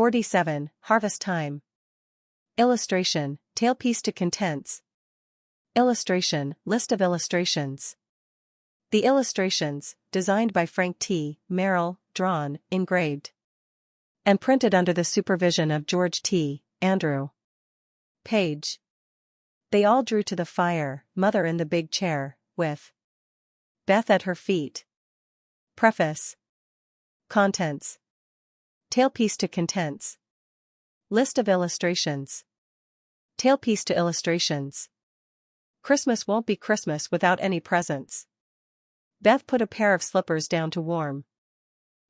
47. Harvest time. Illustration, tailpiece to contents. Illustration, list of illustrations. The illustrations, designed by Frank T. Merrill, drawn, engraved, and printed under the supervision of George T. Andrew Page. They all drew to the fire, mother in the big chair, with Beth at her feet. Preface. Contents. Tailpiece to contents. List of illustrations. Tailpiece to illustrations. Christmas won't be Christmas without any presents. Beth put a pair of slippers down to warm.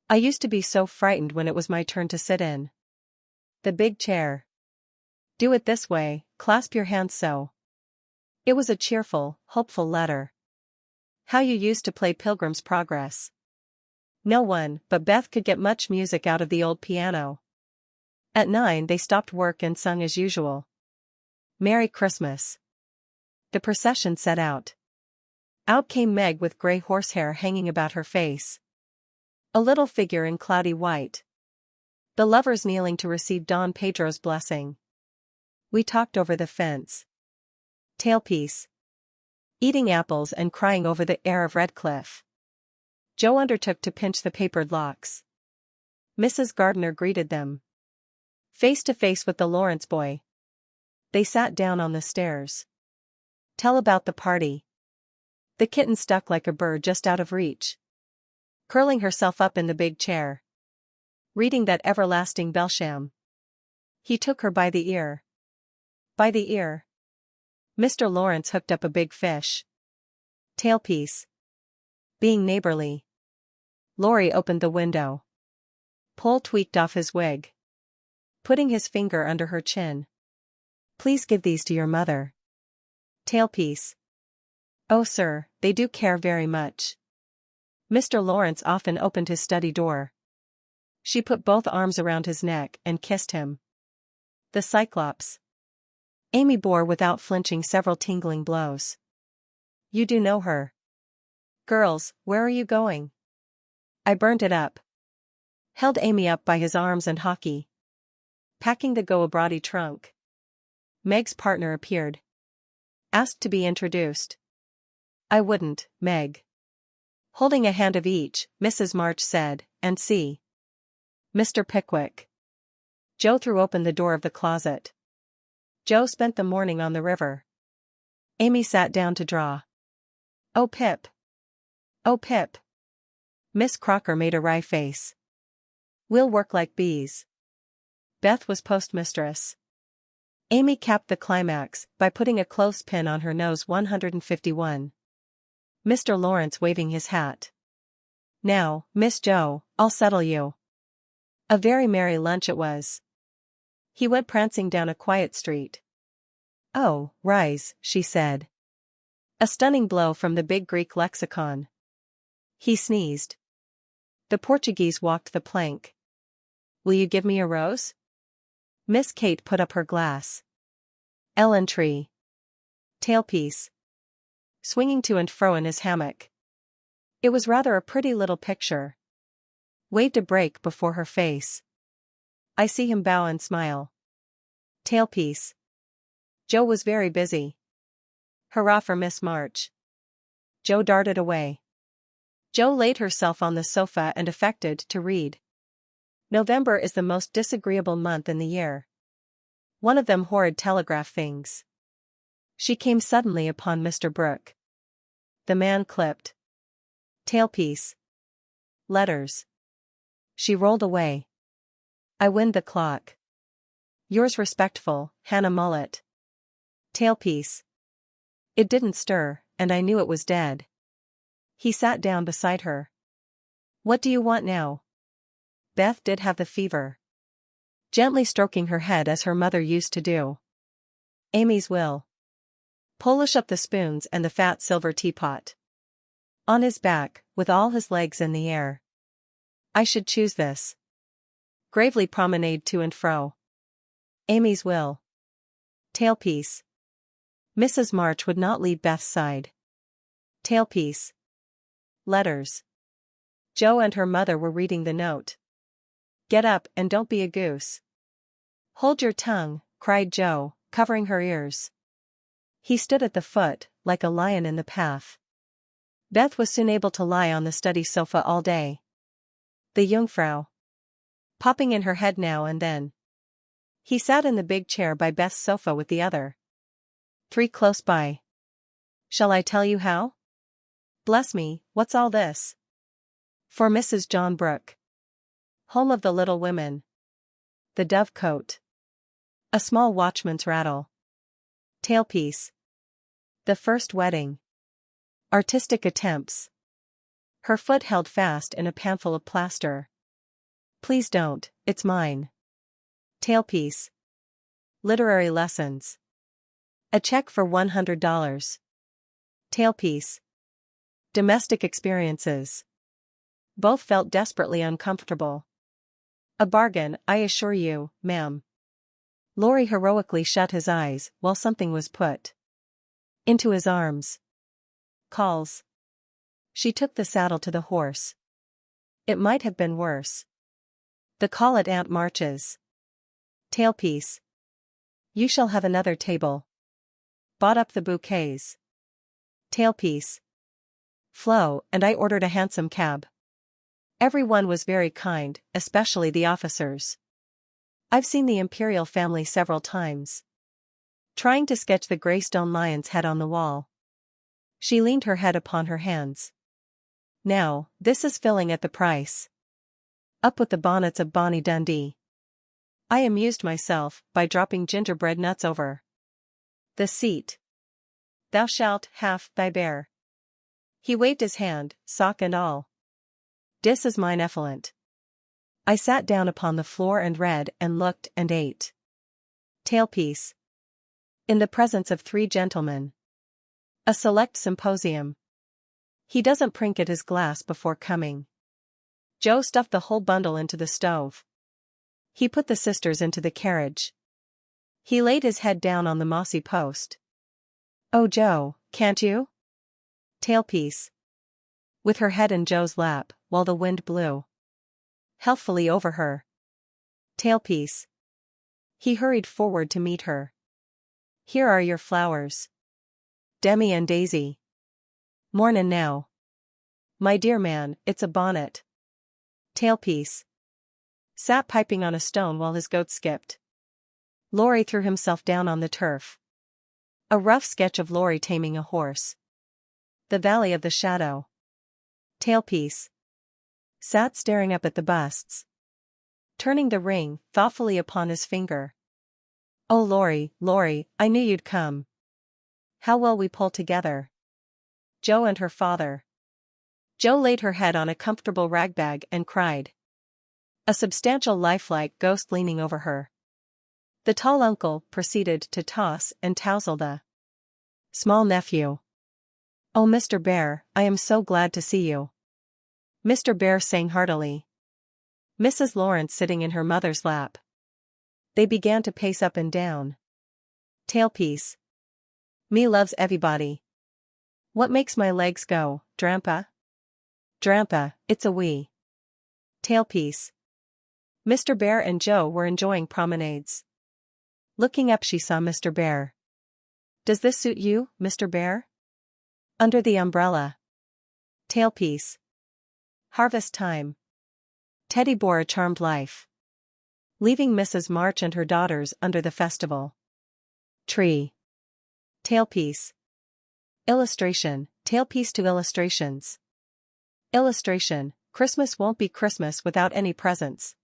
I used to be so frightened when it was my turn to sit in the big chair. Do it this way, clasp your hands so. It was a cheerful, hopeful letter. How you used to play Pilgrim's Progress. No one but Beth could get much music out of the old piano. At 9 they stopped work and sung as usual. Merry Christmas. The procession set out. Out came Meg with gray horsehair hanging about her face. A little figure in cloudy white. The lovers kneeling to receive Don Pedro's blessing. We talked over the fence. Tailpiece. Eating apples and crying over the heir of Redcliffe. Joe undertook to pinch the papered locks. Mrs. Gardner greeted them. Face to face with the Lawrence boy. They sat down on the stairs. Tell about the party. The kitten stuck like a bird just out of reach. Curling herself up in the big chair. Reading that everlasting Belsham. He took her by the ear. By the ear. Mr. Lawrence hooked up a big fish. Tailpiece. Being neighborly. Laurie opened the window. Pole tweaked off his wig. Putting his finger under her chin. Please give these to your mother. Tailpiece. Oh sir, they do care very much. Mr. Lawrence often opened his study door. She put both arms around his neck and kissed him. The Cyclops. Amy bore without flinching several tingling blows. You do know her. Girls, where are you going? I burned it up. Held Amy up by his arms and hockey. Packing the go-abroady trunk. Meg's partner appeared. Asked to be introduced. I wouldn't, Meg. Holding a hand of each, Mrs. March said, and see. Mr. Pickwick. Joe threw open the door of the closet. Joe spent the morning on the river. Amy sat down to draw. Oh Pip. Oh Pip. Miss Crocker made a wry face. We'll work like bees. Beth was postmistress. Amy capped the climax by putting a clothespin on her nose. 151. Mr. Lawrence waving his hat. Now, Miss Joe, I'll settle you. A very merry lunch it was. He went prancing down a quiet street. Oh, rise, she said. A stunning blow from the big Greek lexicon. He sneezed. The Portuguese walked the plank. Will you give me a rose? Miss Kate put up her glass. Ellen Tree. Tailpiece. Swinging to and fro in his hammock. It was rather a pretty little picture. Waved a break before her face. I see him bow and smile. Tailpiece. Joe was very busy. Hurrah for Miss March. Joe darted away. Joe laid herself on the sofa and affected to read. November is the most disagreeable month in the year. One of them horrid telegraph things. She came suddenly upon Mr. Brooke. The man clipped. Tailpiece. Letters. She rolled away. I wind the clock. Yours respectful, Hannah Mullet. Tailpiece. It didn't stir, and I knew it was dead. He sat down beside her. What do you want now? Beth did have the fever. Gently stroking her head as her mother used to do. Amy's will. Polish up the spoons and the fat silver teapot. On his back, with all his legs in the air. I should choose this. Gravely promenade to and fro. Amy's will. Tailpiece. Mrs. March would not leave Beth's side. Tailpiece. Letters. Joe and her mother were reading the note. Get up and don't be a goose. Hold your tongue, cried Joe, covering her ears. He stood at the foot, like a lion in the path. Beth was soon able to lie on the study sofa all day. The Jungfrau. Popping in her head now and then. He sat in the big chair by Beth's sofa with the other 3 close by. Shall I tell you how? Bless me, what's all this? For Mrs. John Brooke. Home of the Little Women. The Dovecote. A Small Watchman's Rattle. Tailpiece. The First Wedding. Artistic Attempts. Her foot held fast in a panful of plaster. Please don't, it's mine. Tailpiece. Literary Lessons. A check for $100. Tailpiece. Domestic Experiences. Both felt desperately uncomfortable. A bargain, I assure you, ma'am. Laurie heroically shut his eyes while something was put into his arms. Calls. She took the saddle to the horse. It might have been worse. The call at Aunt March's. Tailpiece. You shall have another table. Bought up the bouquets. Tailpiece. Flo and I ordered a hansom cab. Everyone was very kind, especially the officers. I've seen the Imperial family several times. Trying to sketch the Greystone lion's head on the wall. She leaned her head upon her hands. Now, this is filling at the price. Up with the bonnets of Bonnie Dundee. I amused myself by dropping gingerbread nuts over the seat. Thou shalt have thy bear. He waved his hand, sock and all. Dis is mine effluent. I sat down upon the floor and read and looked and ate. Tailpiece. In the presence of 3 gentlemen. A select symposium. He doesn't prink at his glass before coming. Joe stuffed the whole bundle into the stove. He put the sisters into the carriage. He laid his head down on the mossy post. Oh Joe, can't you? Tailpiece. With her head in Joe's lap, while the wind blew healthfully over her. Tailpiece. He hurried forward to meet her. Here are your flowers. Demi and Daisy. Mornin' now. My dear man, it's a bonnet. Tailpiece. Sat piping on a stone while his goat skipped. Laurie threw himself down on the turf. A rough sketch of Laurie taming a horse. The Valley of the Shadow. Tailpiece. Sat staring up at the busts. Turning the ring thoughtfully upon his finger. Oh Laurie, Laurie, I knew you'd come. How well we pull together. Joe and her father. Joe laid her head on a comfortable ragbag and cried. A substantial lifelike ghost leaning over her. The tall uncle proceeded to toss and touzle the small nephew. Oh Mr. Bear, I am so glad to see you. Mr. Bear sang heartily. Mrs. Lawrence sitting in her mother's lap. They began to pace up and down. Tailpiece. Me loves everybody. What makes my legs go, Drampa? Drampa, it's a wee. Tailpiece. Mr. Bear and Joe were enjoying promenades. Looking up she saw Mr. Bear. Does this suit you, Mr. Bear? Under the umbrella. Tailpiece. Harvest time. Teddy bore a charmed life. Leaving Mrs. March and her daughters under the festival tree. Tailpiece. Illustration, tailpiece to illustrations. Illustration, Christmas won't be Christmas without any presents.